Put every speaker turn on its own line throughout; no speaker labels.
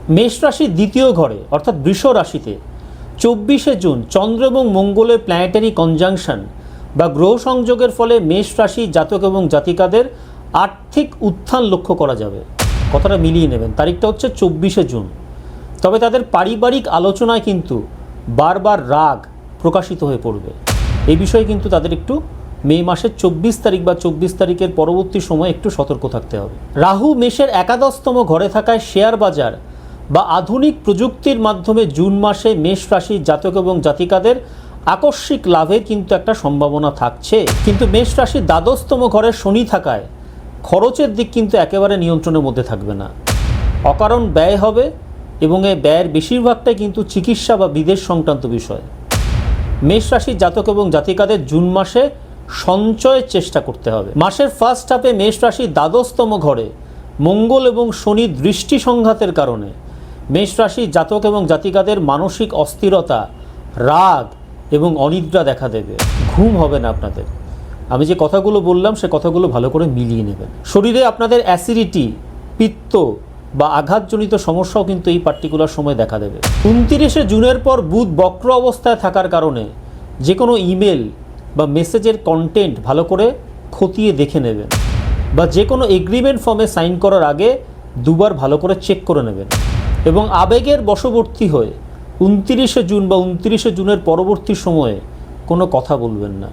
মেষ রাশির দ্বিতীয় ঘরে অর্থাৎ বৃষ রাশিতে 24শে জুন চন্দ্র এবং মঙ্গলের প্ল্যানেটারি কনজাংশন বা গ্রহ সংযোগের ফলে মেষ রাশি জাতক এবং জাতিকাদের আর্থিক উত্থান লক্ষ্য করা যাবে। কথাটা মিলিয়ে নেবেন, তারিখটা হচ্ছে 24শে জুন। তবে তাদের পারিবারিক আলোচনায় কিন্তু বারবার রাগ প্রকাশিত হয়ে পড়বে। এই বিষয়ে কিন্তু তাদের একটু মে মাসের 24 তারিখ বা 24 তারিখের পরবর্তী সময় একটু সতর্ক থাকতে হবে। রাহু মেষের একাদশতম ঘরে থাকায় শেয়ার বাজার বা আধুনিক প্রযুক্তির মাধ্যমে জুন মাসে মেষ রাশির জাতক এবং জাতিকাদের আকস্মিক লাভের কিন্তু একটা সম্ভাবনা থাকছে। কিন্তু মেষ রাশির দ্বাদশতম ঘরে শনি থাকায় খরচের দিক কিন্তু একেবারে নিয়ন্ত্রণের মধ্যে থাকবে না। অকারণ ব্যয় হবে এবং এই ব্যয়ের বেশিরভাগটাই কিন্তু চিকিৎসা বা বিদেশ সংক্রান্ত বিষয়। মেষ রাশির জাতক এবং জাতিকাদের জুন মাসে সঞ্চয়ের চেষ্টা করতে হবে। মাসের ফার্স্ট হাফে মেষ রাশির দ্বাদশতম ঘরে মঙ্গল এবং শনি দৃষ্টি সংঘাতের কারণে মেষ রাশির জাতক এবং জাতিকাদের মানসিক অস্থিরতা, রাগ এবং অনিদ্রা দেখা দেবে। ঘুম হবে না আপনাদের। আমি যে কথাগুলো বললাম সে কথাগুলো ভালো করে মিলিয়ে নেবেন। শরীরে আপনাদের অ্যাসিডিটি, পিত্ত বা আঘাতজনিত সমস্যাও কিন্তু এই পার্টিকুলার সময় দেখা দেবে। 29শে জুনের পর বুধ বক্র অবস্থায় থাকার কারণে যে কোনো ইমেল বা মেসেজের কন্টেন্ট ভালো করে খতিয়ে দেখে নেবেন, বা যে কোনো এগ্রিমেন্ট ফর্মে সাইন করার আগে দুবার ভালো করে চেক করে নেবেন। এবং আবেগের বশবর্তী হয়ে 29শে জুন বা 29শে জুনের পরবর্তী সময়ে কোনো কথা বলবেন না।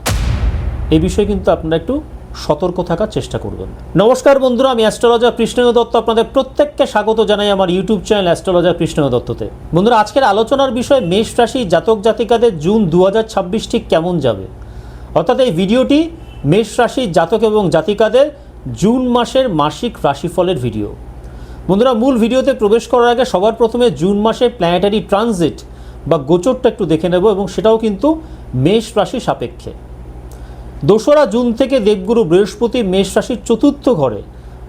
এই বিষয়ে কিন্তু আপনারা একটু সতর্ক থাকার চেষ্টা করবেন। নমস্কার বন্ধুরা, আমি অ্যাস্ট্রোলজার কৃষ্ণেয় দত্ত আপনাদের প্রত্যেককে স্বাগত জানাই আমার ইউটিউব চ্যানেল অ্যাস্ট্রোলজার কৃষ্ণেয় দত্ততে। বন্ধুরা, আজকের আলোচনার বিষয় মেষ রাশি জাতক জাতিকাদের জুন 2026 ঠিক কেমন যাবে। অর্থাৎ এই ভিডিওটি মেষ রাশির জাতক এবং জাতিকাদের জুন মাসের মাসিক রাশিফলের ভিডিও। বন্ধুরা, মূল ভিডিওতে প্রবেশ করার আগে সবার প্রথমে জুন মাসের প্ল্যানেটারি ট্রানজিট বা গোচরটা একটু দেখে নেব, এবং সেটাও কিন্তু মেষ রাশি সাপেক্ষে। 2রা জুন থেকে দেবগুরু বৃহস্পতি মেষ রাশির চতুর্থ ঘরে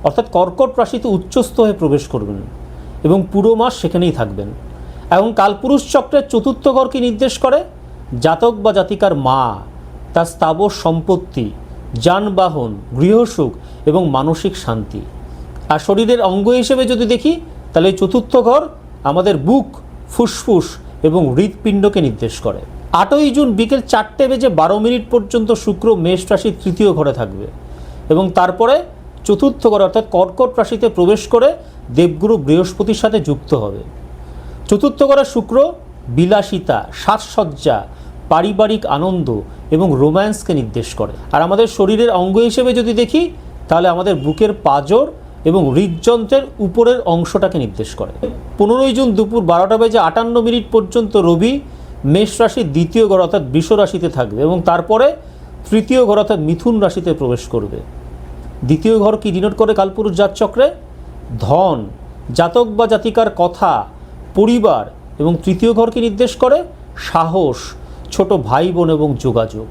অর্থাৎ কর্কট রাশিতে উচ্চস্থ হয়ে প্রবেশ করবেন এবং পুরো মাস সেখানেই থাকবেন। এবং কালপুরুষ চক্রের চতুর্থ ঘরকে নির্দেশ করে জাতক বা জাতিকার মা, তার স্থাবর সম্পত্তি, যানবাহন, গৃহসুখ এবং মানসিক শান্তি। আর শরীরের অঙ্গ হিসেবে যদি দেখি তাহলে এই চতুর্থ ঘর আমাদের বুক, ফুসফুস এবং হৃৎপিণ্ডকে নির্দেশ করে। 8ই জুন বিকেল 4:12 পর্যন্ত শুক্র মেষ রাশির তৃতীয় ঘরে থাকবে এবং তারপরে চতুর্থ ঘর অর্থাৎ কর্কট রাশিতে প্রবেশ করে দেবগুরু বৃহস্পতির সাথে যুক্ত হবে। চতুর্থ ঘরে শুক্র বিলাসিতা, সাজসজ্জা, পারিবারিক আনন্দ এবং রোম্যান্সকে নির্দেশ করে। আর আমাদের শরীরের অঙ্গ হিসেবে যদি দেখি তাহলে আমাদের বুকের পাঁজর এবং হৃদযন্ত্রের উপরের অংশটাকে নির্দেশ করে। 15ই জুন দুপুর 12:58 পর্যন্ত রবি মেষ রাশির দ্বিতীয় ঘর অর্থাৎ বৃষ রাশিতে থাকবে এবং তারপরে তৃতীয় ঘর অর্থাৎ মিথুন রাশিতে প্রবেশ করবে। দ্বিতীয় ঘর কি ডিনোট করে কালপুরুষ জাতচক্রে? ধন, জাতক বা জাতিকার কথা, পরিবার। এবং তৃতীয় ঘরকে নির্দেশ করে সাহস, ছোট ভাই বোন এবং যোগাযোগ।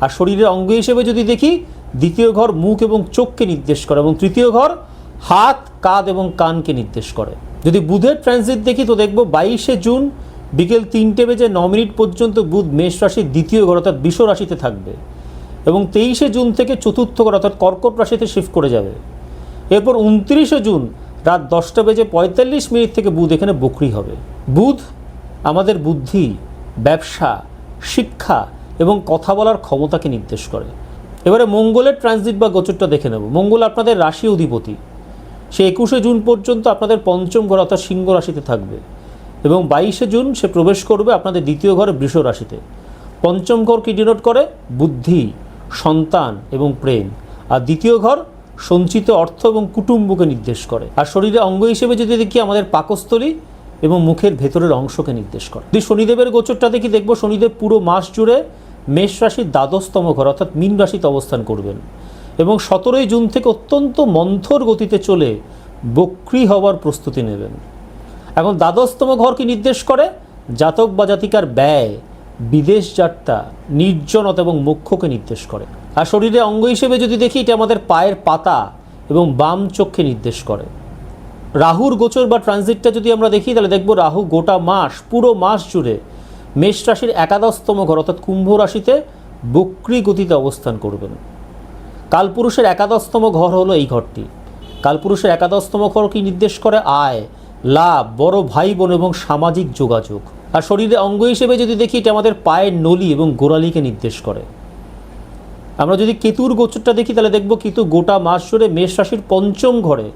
আর শরীরের অঙ্গ হিসেবে যদি দেখি দ্বিতীয় ঘর মুখ এবং চোখকে নির্দেশ করে এবং তৃতীয় ঘর হাত, কাঁধ এবং কানকে নির্দেশ করে। যদি বুধের ট্রানজিট দেখি তো দেখব 22শে জুন বিকেল 3:09 পর্যন্ত বুধ মেষ রাশির দ্বিতীয় ঘর অর্থাৎ বৃষ রাশিতে থাকবে এবং 23শে জুন থেকে চতুর্থ ঘর অর্থাৎ কর্কট রাশিতে শিফট করে যাবে। এরপর 29শে জুন রাত 10:45 থেকে বুধ এখানে বক্রী হবে। বুধ আমাদের বুদ্ধি, ব্যবসা, শিক্ষা এবং কথা বলার ক্ষমতাকে নির্দেশ করে। এবারে মঙ্গলের ট্রানজিট বা গোচরটা দেখে নেব। মঙ্গল আপনাদের রাশি অধিপতি, সে 21শে জুন পর্যন্ত আপনাদের পঞ্চম ঘর অর্থাৎ সিংহ রাশিতে থাকবে এবং 22শে জুন সে প্রবেশ করবে আপনাদের দ্বিতীয় ঘরে বৃষ রাশিতে। পঞ্চম ঘর কি ডিনোট করে? বুদ্ধি, সন্তান এবং প্রেম। আর দ্বিতীয় ঘর সঞ্চিত অর্থ এবং কুটুম্বকে নির্দেশ করে। আর শরীরে অঙ্গ হিসেবে যদি দেখি আমাদের পাকস্থলী এবং মুখের ভেতরের অংশকে নির্দেশ করে। যদি শনিদেবের গোচরটা দেখি দেখব শনিদেব পুরো মাস জুড়ে মেষ রাশির দ্বাদশতম ঘর অর্থাৎ মীন রাশিতে অবস্থান করবেন এবং 17ই জুন থেকে অত্যন্ত মন্থর গতিতে চলে বক্রী হওয়ার প্রস্তুতি নেবেন। এখন দ্বাদশতম ঘর কি নির্দেশ করে? জাতক বা জাতিকার ব্যয়, বিদেশ যাত্রা, নির্জনতা এবং মোক্ষকে নির্দেশ করে। আর শরীরে অঙ্গ হিসেবে যদি দেখি এটা আমাদের পায়ের পাতা এবং বাম চোখকে নির্দেশ করে। রাহুর গোচর বা ট্রানজিটটা যদি আমরা দেখি তাহলে দেখব রাহু গোটা মাস, পুরো মাস জুড়ে মেষ রাশির একাদশতম ঘর অর্থাৎ কুম্ভ রাশিতে বক্রী গতিতে অবস্থান করবেন। কালপুরুষের একাদশতম ঘর হলো এই ঘরটি। কালপুরুষের একাদশতম ঘর কি নির্দেশ করে? আয়, লাভ, বড় ভাই বোন এবং সামাজিক যোগাযোগ। আর শরীরে অঙ্গ হিসেবে যদি দেখি, এটা আমাদের পায়ের নলি এবং গোড়ালিকে নির্দেশ করে। আমরা যদি কেতুর গোচরটা দেখি, তাহলে দেখব কেতু গোটা মাস জুড়ে মেষ রাশির পঞ্চম ঘরে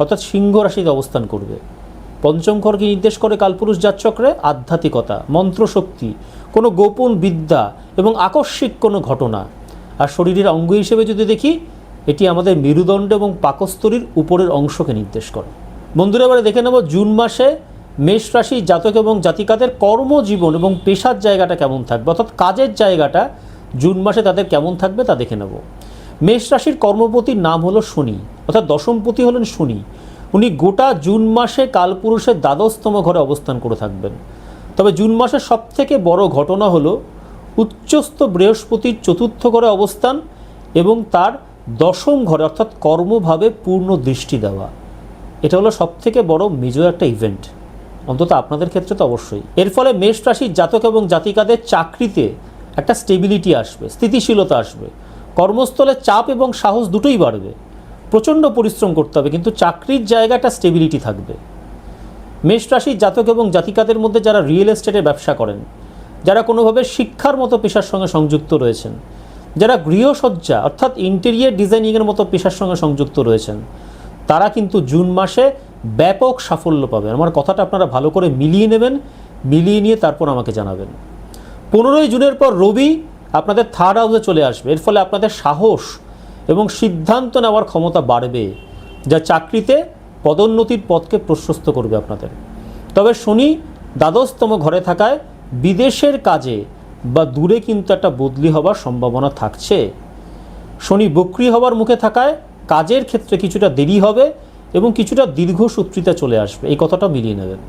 অর্থাৎ সিংহ রাশিতে অবস্থান করবে। পঞ্চম ঘরকে নির্দেশ করে কালপুরুষ জাতচক্রে আধ্যাত্মিকতা, মন্ত্রশক্তি, কোনো গোপন বিদ্যা এবং আকস্মিক কোনো ঘটনা। আর শরীরের অঙ্গ হিসেবে যদি দেখি, এটি আমাদের মেরুদণ্ড এবং পাকস্থলীর উপরের অংশকে নির্দেশ করে। বন্ধুরা, এবারে দেখে নেব জুন মাসে মেষ রাশির জাতক এবং জাতিকাদের কর্মজীবন এবং পেশার জায়গাটা কেমন থাকবে, অর্থাৎ কাজের জায়গাটা জুন মাসে তাদের কেমন থাকবে তা দেখে নেব। মেষ রাশির কর্মপতির নাম হলো শনি, অর্থাৎ দশমপতি হলেন শনি। উনি গোটা জুন মাসে কালপুরুষের দ্বাদশতম ঘরে অবস্থান করে থাকবেন। তবে জুন মাসের সবথেকে বড় ঘটনা হলো উচ্চস্থ বৃহস্পতির চতুর্থ ঘরে অবস্থান এবং তার দশম ঘরে অর্থাৎ কর্মভাবে পূর্ণ দৃষ্টি দেওয়া। এটা হলো সবথেকে বড় মেজর একটা ইভেন্ট, অন্তত আপনাদের ক্ষেত্রে তো অবশ্যই। এর ফলে মেষ রাশির জাতক এবং জাতিকাদের চাকরিতে একটা স্টেবিলিটি আসবে, স্থিতিশীলতা আসবে। কর্মস্থলে চাপ এবং সাহস দুটোই বাড়বে। প্রচণ্ড পরিশ্রম করতে হবে, কিন্তু চাকরির জায়গাটা স্টেবিলিটি থাকবে। মেষ রাশির জাতক এবং জাতিকাদের মধ্যে যারা রিয়েল এস্টেটের ব্যবসা করেন, যারা কোনোভাবে শিক্ষার মতো পেশার সঙ্গে সংযুক্ত রয়েছেন, যারা গৃহসজ্জা অর্থাৎ ইন্টেরিয়ার ডিজাইনিংয়ের মতো পেশার সঙ্গে সংযুক্ত রয়েছেন, তারা কিন্তু জুন মাসে ব্যাপক সাফল্য পাবে। আমার কথাটা আপনারা ভালো করে মিলিয়ে নেবেন, মিলিয়ে নিয়ে তারপর আমাকে জানাবেন। 15ই জুনের পর রবি আপনাদের থার্ড হাউসে চলে আসবে। এর ফলে আপনাদের সাহস এবং সিদ্ধান্ত নেওয়ার ক্ষমতা বাড়বে, যা চাকরিতে পদোন্নতির পথকে প্রশস্ত করবে আপনাদের। তবে শনি দ্বাদশতম ঘরে থাকায় বিদেশের কাজে বা দূরে কিন্তু একটা বদলি হবার সম্ভাবনা থাকছে। শনি বক্রী হবার মুখে থাকায় কাজের ক্ষেত্রে কিছুটা দেরি হবে এবং কিছুটা দীর্ঘসূত্রিতা চলে আসবে। এই কথাটা মিলিয়ে নেবেন।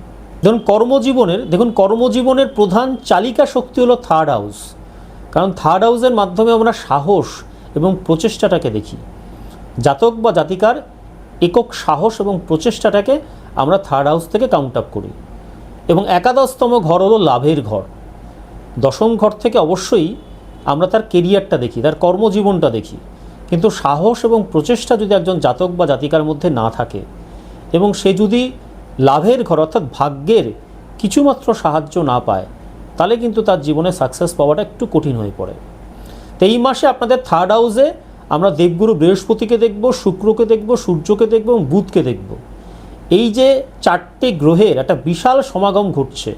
দেখুন কর্মজীবনের প্রধান চালিকা শক্তি হলো থার্ড হাউস, কারণ থার্ড হাউসের মাধ্যমে আমরা সাহস এবং প্রচেষ্টাটাকে দেখি। জাতক বা জাতিকার একক সাহস এবং প্রচেষ্টাটাকে আমরা থার্ড হাউস থেকে কাউন্ট আপ করি। এবং একাদশতম ঘর হলো লাভের ঘর। দশম ঘর থেকে অবশ্যই আমরা তার কেরিয়ারটা দেখি, তার কর্মজীবনটা দেখি। কিন্তু সাহস এবং প্রচেষ্টা যদি একজন জাতক বা জাতিকার মধ্যে না থাকে এবং সে যদি লাভের ঘর অর্থাৎ ভাগ্যের কিছুমাত্র সাহায্য না পায়, তাহলে কিন্তু তার জীবনে সাকসেস পাওয়াটা একটু কঠিন হয়ে পড়ে। তো এই মাসে আপনাদের থার্ড হাউসে আমরা দেবগুরু বৃহস্পতিকে দেখব, শুক্রকে দেখব, সূর্যকে দেখব এবং বুধকে দেখব। এই যে চারটে গ্রহের একটা বিশাল সমাগম ঘটছে,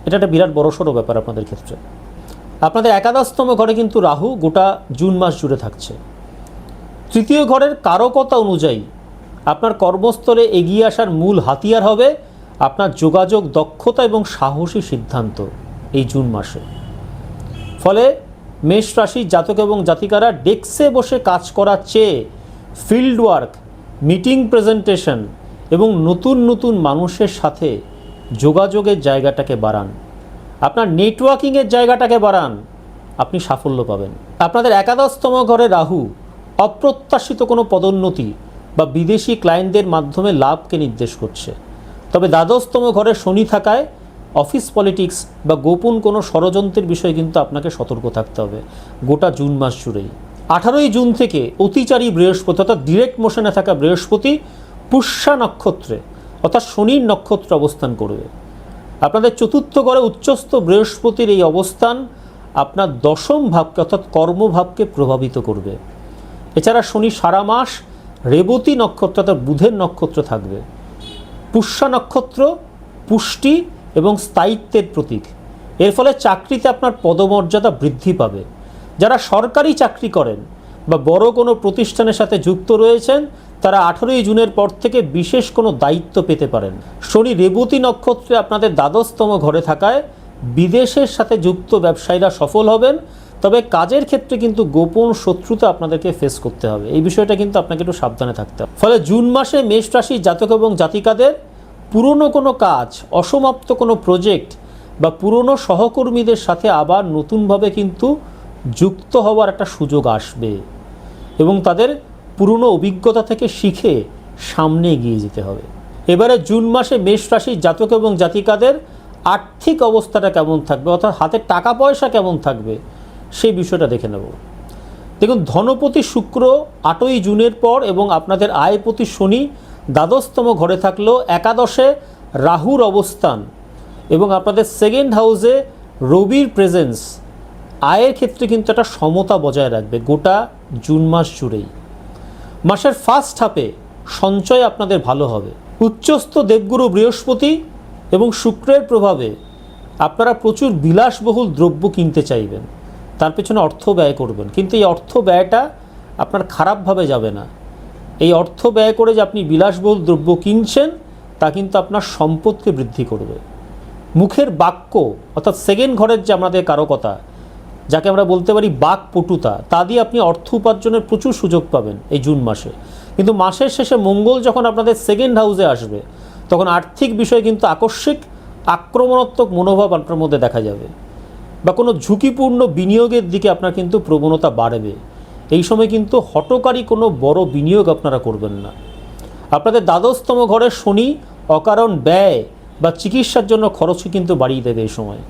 এটা একটা বিরাট বড়সড় ব্যাপার আপনাদের ক্ষেত্রে। আপনাদের একাদশতম ঘরে কিন্তু রাহু গোটা জুন মাস জুড়ে থাকছে। তৃতীয় ঘরের কারকতা অনুযায়ী আপনার কর্মস্থলে এগিয়ে আসার মূল হাতিয়ার হবে আপনার যোগাযোগ দক্ষতা এবং সাহসী সিদ্ধান্ত এই জুন মাসে। ফলে মেষ রাশির জাতক এবং জাতিকারা ডেস্কে বসে কাজ করার চেয়ে ফিল্ড ওয়ার্ক, মিটিং প্রেজেন্টেশন এবং নতুন নতুন মানুষের সাথে যোগাযোগের জায়গাটাকে বাড়ান, আপনার নেটওয়ার্কিংয়ের জায়গাটাকে বাড়ান, আপনি সাফল্য পাবেন। আপনাদের একাদশতম ঘরে রাহু অপ্রত্যাশিত কোনো পদোন্নতি বা বিদেশি ক্লায়েন্টদের মাধ্যমে লাভকে নির্দেশ করছে। তবে দ্বাদশতম ঘরে শনি থাকায় অফিস পলিটিক্স বা গোপন কোনো ষড়যন্ত্রের বিষয়ে কিন্তু আপনাকে সতর্ক থাকতে হবে গোটা জুন মাস জুড়েই। 18ই জুন থেকে অতিচারী বৃহস্পতি অর্থাৎ ডিরেক্ট মোশনে থাকা বৃহস্পতি পুষ্যা নক্ষত্রে অর্থাৎ শনির নক্ষত্রে অবস্থান করবে। আপনাদের চতুর্থ ঘরে উচ্চস্থ বৃহস্পতির এই অবস্থান আপনার দশম ভাবকে অর্থাৎ কর্মভাবকে প্রভাবিত করবে। এছাড়া শনি সারা মাস রেবতী নক্ষত্র অর্থাৎ বুধের নক্ষত্র থাকবে। পুষ্যা নক্ষত্র পুষ্টি এবং স্থায়িত্বের প্রতীক। এর ফলে চাকরিতে আপনার পদমর্যাদা বৃদ্ধি পাবে। যারা সরকারি চাকরি করেন বা বড় কোনো প্রতিষ্ঠানের সাথে যুক্ত রয়েছেন, তারা 18ই জুনের পর থেকে বিশেষ কোনো দায়িত্ব পেতে পারেন। শনি রেবতী নক্ষত্রে আপনাদের দ্বাদশতম ঘরে থাকায় বিদেশের সাথে যুক্ত ব্যবসায়ীরা সফল হবেন। তবে কাজের ক্ষেত্রে কিন্তু গোপন শত্রুতা আপনাদেরকে ফেস করতে হবে, এই বিষয়টা কিন্তু আপনাকে একটু সাবধানে থাকতে হবে। ফলে জুন মাসে মেষ রাশির জাতক এবং জাতিকাদের পুরনো কোনো কাজ, অসমাপ্ত কোনো প্রজেক্ট বা পুরনো সহকর্মীদের সাথে আবার নতুনভাবে কিন্তু যুক্ত হওয়ার একটা সুযোগ আসবে এবং তাদের পুরনো অভিজ্ঞতা থেকে শিখে সামনে এগিয়ে যেতে হবে। এবারে জুন মাসে মেষ রাশির জাতক এবং জাতিকাদের আর্থিক অবস্থাটা কেমন থাকবে, অর্থাৎ হাতে টাকা পয়সা কেমন থাকবে, সেই বিষয়টা দেখে নেব। দেখুন, ধনপতি শুক্র 8ই জুনের পর এবং আপনাদের আয়পতি শনি দ্বাদশতম ঘরে থাকলেও একাদশে রাহুর অবস্থান এবং আপনাদের সেকেন্ড হাউসে রবির প্রেজেন্স আয়ের ক্ষেত্রে কিন্তু একটা সমতা বজায় রাখবে গোটা জুন মাস জুড়েই। মাসের ফার্স্ট হাফে সঞ্চয় আপনাদের ভালো হবে। উচ্চস্থ দেবগুরু বৃহস্পতি এবং শুক্রের প্রভাবে আপনারা প্রচুর বিলাসবহুল দ্রব্য কিনতে চাইবেন, তার পেছনে অর্থ ব্যয় করবেন, কিন্তু এই অর্থ ব্যয়টা আপনার খারাপভাবে যাবে না। এই অর্থ ব্যয় করে যে আপনি বিলাসবহুল দ্রব্য কিনছেন তা কিন্তু আপনার সম্পদকে বৃদ্ধি করবে। মুখের বাক্য অর্থাৎ সেকেন্ড ঘরের যে আমাদের কারকতা, যাকে আমরা বলতে পারি বাকপটুতা, তা দিয়ে আপনি অর্থ উপার্জনের প্রচুর সুযোগ পাবেন এই জুন মাসে। কিন্তু মাসের শেষে মঙ্গল যখন আপনাদের সেকেন্ড হাউসে আসবে তখন আর্থিক বিষয়ে কিন্তু আকস্মিক আক্রমণাত্মক মনোভাব আপনার মধ্যে দেখা যাবে বা কোনো ঝুঁকিপূর্ণ বিনিয়োগের দিকে আপনার কিন্তু প্রবণতা বাড়বে। এই সময় কিন্তু হঠকারী কোনো বড় বিনিয়োগ আপনারা করবেন না। আপনাদের দ্বাদশতম ঘরে শনি অকারণ ব্যয় বা চিকিৎসার জন্য খরচকে কিন্তু বাড়িয়ে দেবে এই সময়।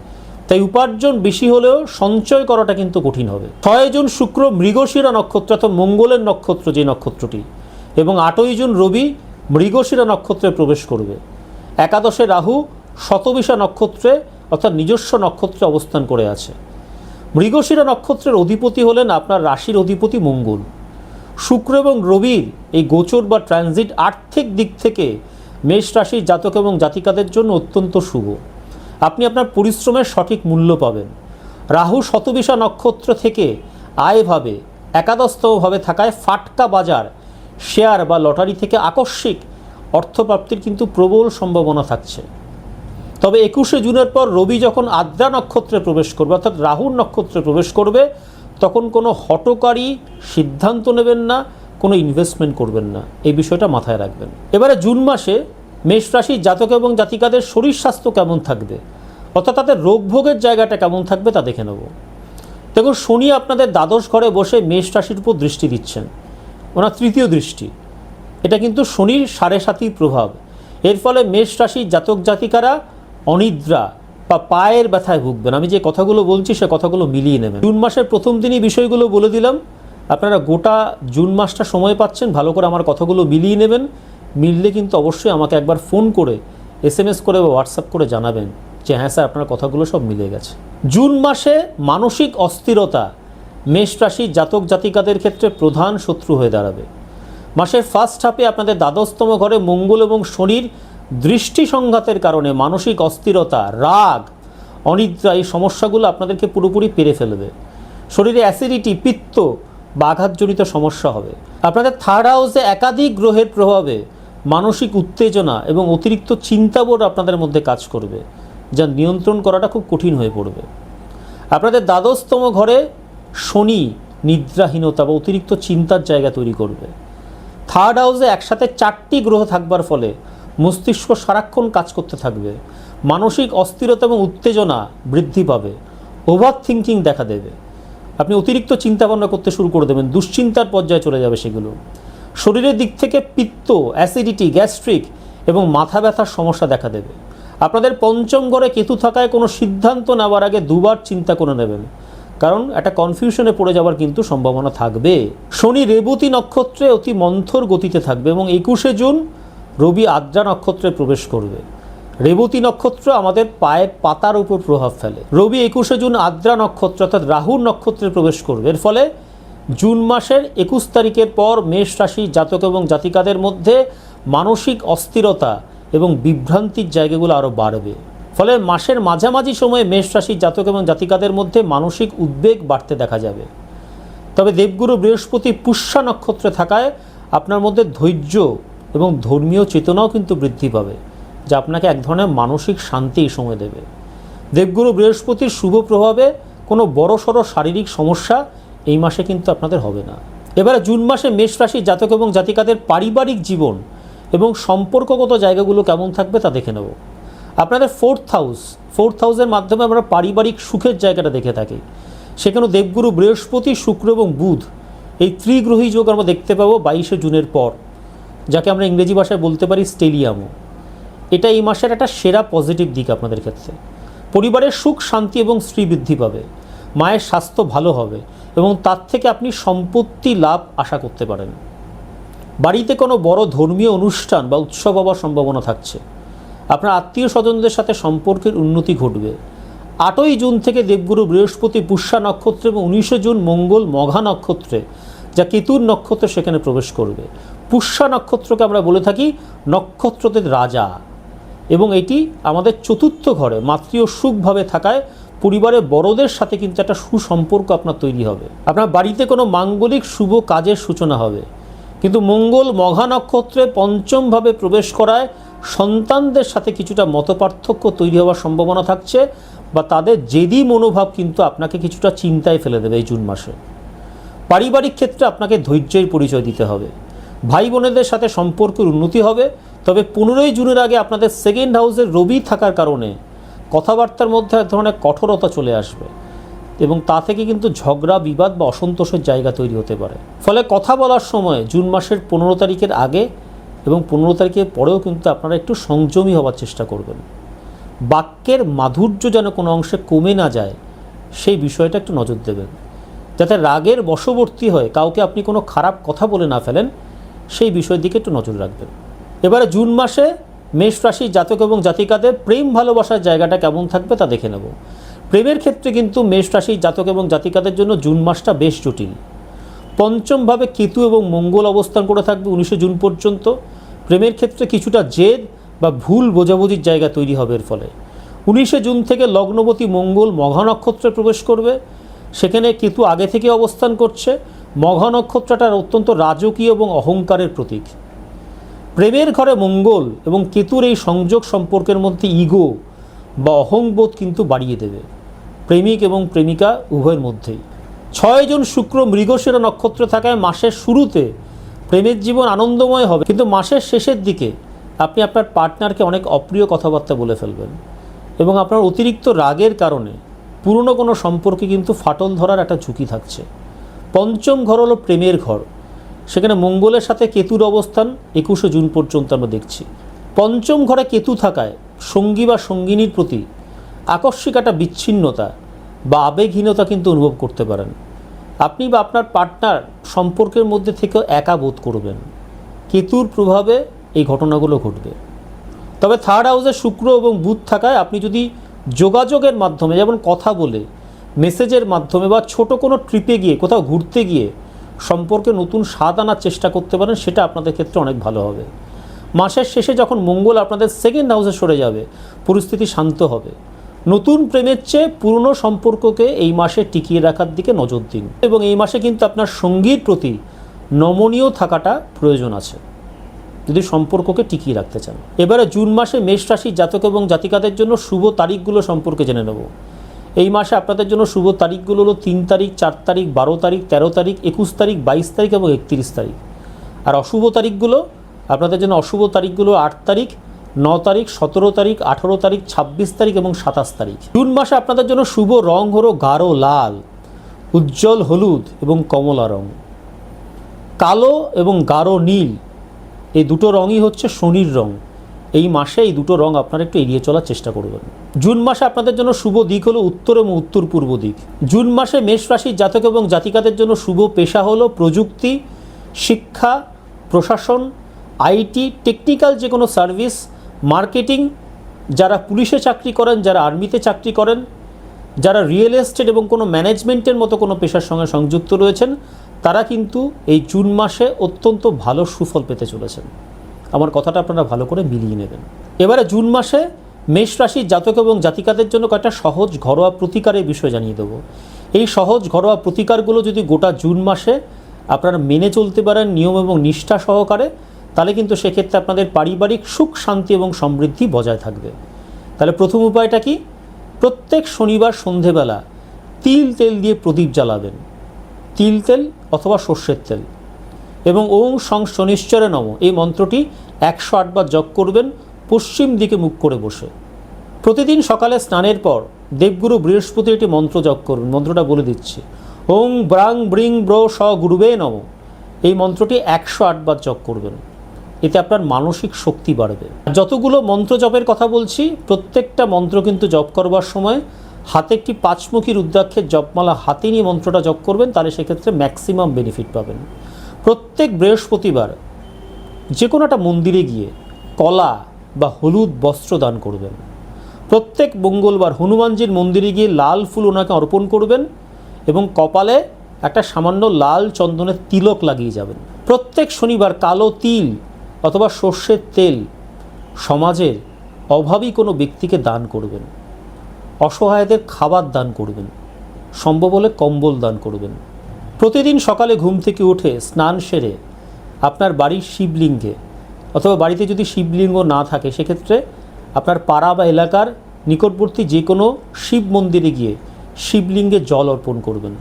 তাই উপার্জন বেশি হলেও সঞ্চয় করাটা কিন্তু কঠিন হবে। 6 জুন শুক্র মৃগশিরা নক্ষত্র অর্থাৎ মঙ্গলের নক্ষত্র যে নক্ষত্রটি, এবং 8ই জুন রবি মৃগশিরা নক্ষত্রে প্রবেশ করবে। একাদশে রাহু শতবিশা নক্ষত্রে অর্থাৎ নিজস্ব নক্ষত্রে অবস্থান করে আছে। মৃগশিরা নক্ষত্রের অধিপতি হলেন আপনার রাশির অধিপতি মঙ্গল। শুক্র এবং রবির এই গোচর বা ট্রানজিট আর্থিক দিক থেকে মেষ রাশির জাতক এবং জাতিকাদের জন্য অত্যন্ত শুভ। আপনি আপনার পরিশ্রমের সঠিক মূল্য পাবেন। রাহু শতবিশা নক্ষত্র থেকে আয়ভাবে একাদশতমভাবে থাকায় ফাটকা বাজার, শেয়ার বা লটারি থেকে আকস্মিক অর্থপ্রাপ্তির কিন্তু প্রবল সম্ভাবনা থাকছে। তবে 21শে জুনের পর রবি যখন আদ্রা নক্ষত্রে প্রবেশ করবে অর্থাৎ রাহুর নক্ষত্রে প্রবেশ করবে তখন কোনো হঠকারী সিদ্ধান্ত নেবেন না, কোনো ইনভেস্টমেন্ট করবেন না, এই বিষয়টা মাথায় রাখবেন। এবারে জুন মাসে মেষ রাশির জাতক এবং জাতিকাদের শরীর স্বাস্থ্য কেমন থাকবে অর্থাৎ তাদের রোগভোগের জায়গাটা কেমন থাকবে তা দেখে নেব। দেখুন, শনি আপনাদের দ্বাদশ ঘরে বসে মেষ রাশির উপর দৃষ্টি দিচ্ছেন, ওনার তৃতীয় দৃষ্টি। এটা কিন্তু শনির 7.5 প্রভাব। এর ফলে মেষ রাশির জাতক জাতিকারা অনিদ্রা বা পায়ের ব্যথায় ভুগবেন। আমি যে কথাগুলো বলছি সে কথাগুলো মিলিয়ে নেবেন। জুন মাসের প্রথম দিনই বিষয়গুলো বলে দিলাম। আপনারা গোটা জুন মাসটা সময় পাচ্ছেন, ভালো করে আমার কথাগুলো মিলিয়ে নেবেন। মিললে কিন্তু অবশ্যই আমাকে একবার ফোন করে, SMS করে বা হোয়াটসঅ্যাপ করে জানাবেন যে হ্যাঁ স্যার আপনার কথাগুলো সব মিলে গেছে। জুন মাসে মানসিক অস্থিরতা মেষ রাশির জাতক জাতিকাদের ক্ষেত্রে প্রধান শত্রু হয়ে দাঁড়াবে। মাসের ফার্স্ট হাফে আপনাদের দ্বাদশতম ঘরে মঙ্গল এবং শনির দৃষ্টি সংঘাতের কারণে মানসিক অস্থিরতা, রাগ, অনিদ্রা এই সমস্যাগুলো আপনাদেরকে পুরোপুরি পেরে ফেলবে। শরীরে অ্যাসিডিটি, পিত্ত বা আঘাতজনিত সমস্যা হবে। আপনাদের থার্ড হাউসে একাধিক গ্রহের প্রভাবে মানসিক উত্তেজনা এবং অতিরিক্ত চিন্তাবোধ আপনাদের মধ্যে কাজ করবে, যা নিয়ন্ত্রণ করাটা খুব কঠিন হয়ে পড়বে। আপনাদের দ্বাদশতম ঘরে শনি নিদ্রাহীনতা বা অতিরিক্ত চিন্তার জায়গা তৈরি করবে। থার্ড হাউসে একসাথে 4টি গ্রহ থাকবার ফলে মস্তিষ্ক সারাক্ষণ কাজ করতে থাকবে, মানসিক অস্থিরতা এবং উত্তেজনা বৃদ্ধি পাবে, ওভার থিঙ্কিং দেখা দেবে, আপনি অতিরিক্ত চিন্তাভাবনা করতে শুরু করে দেবেন, দুশ্চিন্তার পর্যায়ে চলে যাবে সেগুলো। শরীরের দিক থেকে পিত্ত, অ্যাসিডিটি, গ্যাস্ট্রিক এবং মাথা ব্যথার সমস্যা দেখা দেবে। আপনাদের পঞ্চম ঘরে কেতু থাকায় কোনো সিদ্ধান্ত নেওয়ার আগে দুবার চিন্তা করে নেবেন, কারণ একটা কনফিউশনে পড়ে যাওয়ার কিন্তু সম্ভাবনা থাকবে। শনি রেবতী নক্ষত্রে অতি মন্থর গতিতে থাকবে এবং 21শে জুন রবি আদ্রা নক্ষত্রে প্রবেশ করবে। রেবতী নক্ষত্র আমাদের পায়ের পাতার উপর প্রভাব ফেলে। রবি 21শে জুন আদ্রা নক্ষত্র অর্থাৎ রাহুর নক্ষত্রে প্রবেশ করবে। এর ফলে জুন মাসের 21 তারিখের পর মেষ রাশির জাতক এবং জাতিকাদের মধ্যে মানসিক অস্থিরতা এবং বিভ্রান্তির জায়গাগুলো আরও বাড়বে। ফলে মাসের মাঝামাঝি সময়ে মেষ রাশির জাতক এবং জাতিকাদের মধ্যে মানসিক উদ্বেগ বাড়তে দেখা যাবে। তবে দেবগুরু বৃহস্পতি পুষ্যা নক্ষত্রে থাকায় আপনার মধ্যে ধৈর্য এবং ধর্মীয় চেতনাও কিন্তু বৃদ্ধি পাবে, যা আপনাকে এক ধরনের মানসিক শান্তি এই সময় দেবে। দেবগুরু বৃহস্পতির শুভ প্রভাবে কোনো বড়সড় শারীরিক সমস্যা এই মাসে কিন্তু আপনাদের হবে না। এবারে জুন মাসে মেষ রাশির জাতক এবং জাতিকাদের পারিবারিক জীবন এবং সম্পর্কগত জায়গাগুলো কেমন থাকবে তা দেখে নেব। আপনাদের ফোর্থ হাউসের মাধ্যমে আমরা পারিবারিক সুখের জায়গাটা দেখে থাকি। সেখানে দেবগুরু বৃহস্পতি, শুক্র এবং বুধ এই ত্রিগ্রহী যোগ আমরা দেখতে পাবো 22শে জুনের পর, যাকে আমরা ইংরেজি ভাষায় বলতে পারি স্টেলিয়ামও। এটা এই মাসের একটা সেরা পজিটিভ দিক আপনাদের ক্ষেত্রে। পরিবারের সুখ, শান্তি এবং স্ত্রী বৃদ্ধি পাবে, মায়ের স্বাস্থ্য ভালো হবে এবং তার থেকে আপনি সম্পত্তি লাভ আশা করতে পারেন। বাড়িতে কোনো বড় ধর্মীয় অনুষ্ঠান বা উৎসব হওয়ার সম্ভাবনা থাকছে। আপনার আত্মীয় স্বজনদের সাথে সম্পর্কের উন্নতি ঘটবে। 8ই জুন থেকে দেবগুরু বৃহস্পতি পুষ্যা নক্ষত্রে এবং 19শে জুন মঙ্গল মঘা নক্ষত্রে, যা কেতুর নক্ষত্র, সেখানে প্রবেশ করবে। পুষ্যা নক্ষত্রকে আমরা বলে থাকি নক্ষত্রদের রাজা, এবং এটি আমাদের চতুর্থ ঘরে মাতৃ সুখভাবে থাকায় পরিবারের বড়দের সাথে কিন্তু একটা সুসম্পর্ক আপনার তৈরি হবে। আপনার বাড়িতে কোনো মাঙ্গলিক শুভ কাজের সূচনা হবে। কিন্তু মঙ্গল মঘা নক্ষত্রে পঞ্চমভাবে প্রবেশ করায় সন্তানদের সাথে কিছুটা মতপার্থক্য তৈরি হওয়ার সম্ভাবনা থাকছে, বা তাদের জেদি মনোভাব কিন্তু আপনাকে কিছুটা চিন্তায় ফেলে দেবে এই জুন মাসে। পারিবারিক ক্ষেত্রে আপনাকে ধৈর্যের পরিচয় দিতে হবে। ভাই বোনেদের সাথে সম্পর্কের উন্নতি হবে। তবে 15ই জুনের আগে আপনাদের সেকেন্ড হাউসের রবি থাকার কারণে কথাবার্তার মধ্যে এক ধরনের কঠোরতা চলে আসবে, এবং তা থেকে কিন্তু ঝগড়া বিবাদ বা অসন্তোষের জায়গা তৈরি হতে পারে। ফলে কথা বলার সময় জুন মাসের 15 তারিখের আগে এবং 15 তারিখের পরেও কিন্তু আপনারা একটু সংযমী হওয়ার চেষ্টা করবেন। বাক্যের মাধুর্য যেন কোনো অংশে কমে না যায়, সেই বিষয়টা একটু নজর দেবেন, যাতে রাগের বশবর্তী হয়ে কাউকে আপনি কোনো খারাপ কথা বলে না ফেলেন, সেই বিষয়ের দিকে একটু নজর রাখবেন। এবারে জুন মাসে মেষ রাশির জাতক এবং জাতিকাদের প্রেম ভালোবাসার জায়গাটা কেমন থাকবে তা দেখে নেব। প্রেমের ক্ষেত্রে কিন্তু মেষ রাশির জাতক এবং জাতিকাদের জন্য জুন মাসটা বেশ জটিল। পঞ্চমভাবে কেতু এবং মঙ্গল অবস্থান করে থাকবে 19শে জুন পর্যন্ত। প্রেমের ক্ষেত্রে কিছুটা জেদ বা ভুল বোঝাবুঝির জায়গা তৈরি হবে এর ফলে। 19শে জুন থেকে লগ্নপতি মঙ্গল মঘা নক্ষত্রে প্রবেশ করবে। সেখানে কেতু আগে থেকে অবস্থান করছে। মঘা নক্ষত্রটার অত্যন্ত রাজকীয় এবং অহংকারের প্রতীক। প্রেমের ঘরে মঙ্গল এবং কেতুর এই সংযোগ সম্পর্কের মধ্যে ইগো বা অহংবোধ কিন্তু বাড়িয়ে দেবে প্রেমিক এবং প্রেমিকা উভয়ের মধ্যেই। 6 জুন শুক্র মৃগশিরা নক্ষত্রে থাকায় মাসের শুরুতে প্রেমের জীবন আনন্দময় হবে, কিন্তু মাসের শেষের দিকে আপনি আপনার পার্টনারকে অনেক অপ্রিয় কথাবার্তা বলে ফেলবেন, এবং আপনার অতিরিক্ত রাগের কারণে পুরনো কোনো সম্পর্কে কিন্তু ফাটল ধরার একটা ঝুঁকি থাকছে। পঞ্চম ঘর হলো প্রেমের ঘর। সেখানে মঙ্গলের সাথে কেতুর অবস্থান 21শে জুন পর্যন্ত আমরা দেখছি। পঞ্চম ঘরে কেতু থাকায় সঙ্গী বা সঙ্গিনীর প্রতি আকস্মিক একটা বিচ্ছিন্নতা বা আবেগহীনতা কিন্তু অনুভব করতে পারেন। আপনি বা আপনার পার্টনার সম্পর্কের মধ্যে থেকেও একা বোধ করবেন। কেতুর প্রভাবে এই ঘটনাগুলো ঘটবে। তবে থার্ড হাউসে শুক্র এবং বুধ থাকায় আপনি যদি যোগাযোগের মাধ্যমে, যেমন কথা বলে, মেসেজের মাধ্যমে বা ছোট কোনো ট্রিপে গিয়ে, কোথাও ঘুরতে গিয়ে সম্পর্কে নতুন স্বাদ আনার চেষ্টা করতে পারেন, সেটা আপনাদের ক্ষেত্রে অনেক ভালো হবে। মাসের শেষে যখন মঙ্গল আপনাদের সেকেন্ড হাউসে সরে যাবে, পরিস্থিতি শান্ত হবে। নতুন প্রেমের চেয়ে পুরনো সম্পর্ককে এই মাসে টিকিয়ে রাখার দিকে নজর দিন, এবং এই মাসে কিন্তু আপনার সঙ্গীর প্রতি নমনীয় থাকাটা প্রয়োজন আছে যদি সম্পর্ককে টিকিয়ে রাখতে চান। এবারে জুন মাসে মেষ রাশির জাতক এবং জাতিকাদের জন্য শুভ তারিখগুলো সম্পর্কে জেনে নেব। এই মাসে আপনাদের জন্য শুভ তারিখগুলো হলো 3 তারিখ, 4 তারিখ, 12 তারিখ, 13 তারিখ, 21 তারিখ, 22 তারিখ এবং 31 তারিখ। আর অশুভ তারিখগুলো আপনাদের জন্য, অশুভ তারিখগুলো 8 তারিখ, 9 তারিখ, 17 তারিখ, 18 তারিখ, 26 তারিখ এবং 27 তারিখ। জুন মাসে আপনাদের জন্য শুভ রং হলো গাঢ় লাল, উজ্জ্বল হলুদ এবং কমলা রং। কালো এবং গাঢ় নীল, এই দুটো রঙই হচ্ছে শনির রং। এই মাসে এই দুটো রং আপনারা একটু এড়িয়ে চলার চেষ্টা করবেন। জুন মাসে আপনাদের জন্য শুভ দিক হলো উত্তর এবং উত্তর পূর্ব দিক। জুন মাসে মেষ রাশির জাতক এবং জাতিকাদের জন্য শুভ পেশা হলো প্রযুক্তি, শিক্ষা, প্রশাসন, আইটি, টেকনিক্যাল যে কোনো সার্ভিস, মার্কেটিং। যারা পুলিশে চাকরি করেন, যারা আর্মিতে চাকরি করেন, যারা রিয়েল এস্টেট এবং কোনো ম্যানেজমেন্টের মতো কোনো পেশার সঙ্গে সংযুক্ত রয়েছেন, তারা কিন্তু এই জুন মাসে অত্যন্ত ভালো সুফল পেতে চলেছেন। আমার কথাটা আপনারা ভালো করে মিলিয়ে নেবেন। এবারে জুন মাসে মেষ রাশির জাতক এবং জাতিকাদের জন্য কয়েকটা সহজ ঘরোয়া প্রতিকারের বিষয় জানিয়ে দেবো। এই সহজ ঘরোয়া প্রতিকারগুলো যদি গোটা জুন মাসে আপনারা মেনে চলতে পারেন নিয়ম এবং নিষ্ঠা সহকারে, তাহলে কিন্তু সেক্ষেত্রে আপনাদের পারিবারিক সুখ শান্তি এবং সমৃদ্ধি বজায় থাকবে। তাহলে প্রথম উপায়টা কি? প্রত্যেক শনিবার সন্ধেবেলা তিল তেল দিয়ে প্রদীপ জ্বালাবেন, তিল তেল অথবা সর্ষের তেল, এবং ওং সং শনিশ্চরে নম এই মন্ত্রটি 108 বার জপ করবেন পশ্চিম দিকে মুখ করে বসে। প্রতিদিন সকালে স্নানের পর দেবগুরু বৃহস্পতির একটি মন্ত্র জপ করবেন। মন্ত্রটা বলে দিচ্ছি, ওং ব্রাং ব্রিং ব্র স গুরুবে নম। এই মন্ত্রটি 108 বার জপ করবেন। এতে আপনার মানসিক শক্তি বাড়বে। যতগুলো মন্ত্র জপের কথা বলছি, প্রত্যেকটা মন্ত্র কিন্তু জপ করবার সময় হাতে একটি 5মুখী রুদ্রাক্ষের জপমালা হাতে নিয়ে মন্ত্রটা জপ করবেন, তাহলে সেক্ষেত্রে ম্যাক্সিমাম বেনিফিট পাবেন। প্রত্যেক বৃহস্পতিবার যে কোনো একটা মন্দিরে গিয়ে কলা বা হলুদ বস্ত্র দান করবেন। প্রত্যেক মঙ্গলবার হনুমানজির মন্দিরে গিয়ে লাল ফুল ওনাকে অর্পণ করবেন এবং কপালে একটা সামান্য লাল চন্দনের তিলক লাগিয়ে যাবেন। প্রত্যেক শনিবার কালো তিল অথবা সর্ষের তেল সমাজের অভাবী কোনো ব্যক্তিকে দান করবেন। অসহায়দের খাবার দান করবেন, সম্ভব হলে কম্বল দান করবেন। প্রতিদিন সকালে ঘুম থেকে উঠে স্নান সেরে আপনার বাড়ির শিবলিঙ্গে অথবা বাড়িতে যদি শিবলিঙ্গ না থাকে সেক্ষেত্রে আপনার পাড়া বা এলাকার নিকটবর্তী যে কোনো শিব মন্দিরে গিয়ে শিবলিঙ্গে জল অর্পণ করবেন।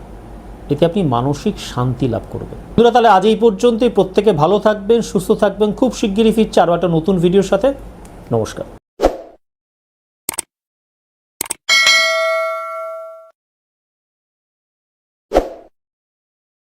এতে আপনি মানসিক শান্তি লাভ করবেন। বন্ধুরা, তাহলে আজ এই পর্যন্তই। প্রত্যেকে ভালো থাকবেন, সুস্থ থাকবেন। খুব শিগগিরই ফিরছি আরও একটা নতুন ভিডিওর সাথে। নমস্কার।